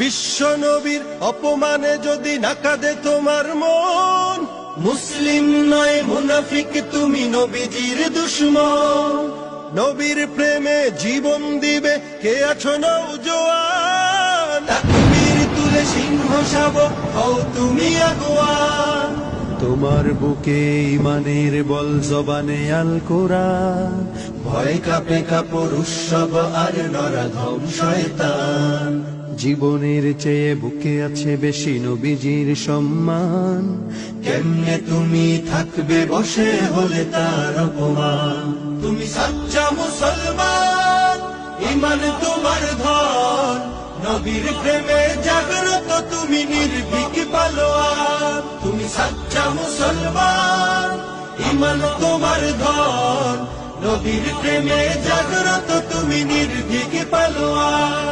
বিশ্ব নবীর অপমানে যদি না কাঁদে তোমার মন, মুসলিম নয় মুনাফিক তুমি, নবীজির দুশমন। নবীর প্রেমে জীবন দিবে কে আছো নওজোয়ান, তাকবীর তুলে সিংহ শাবক হও তুমি আগুয়ান। তোমার বুকে ইমানের বল, জবানে আল কোরআন, ভয় কাঁপে কাপড় উৎসব আর নরাধম শয়তান। জীবনের চেয়ে বুকে আছে বেশি নবীজির সম্মান, কেমনে তুমি থাকবে বসে হলে তার অপমান। তুমি সাচ্চা মুসলমান, ইমান তোমার ধন, নবীর প্রেমে জাগ্রত তুমি নির্ভীক পালোয়ান। তুমি সাচ্চা মুসলমান, ইমান তোমার ধন, নবীর প্রেমে জাগ্রত তুমি নির্ভীক পালোয়ান।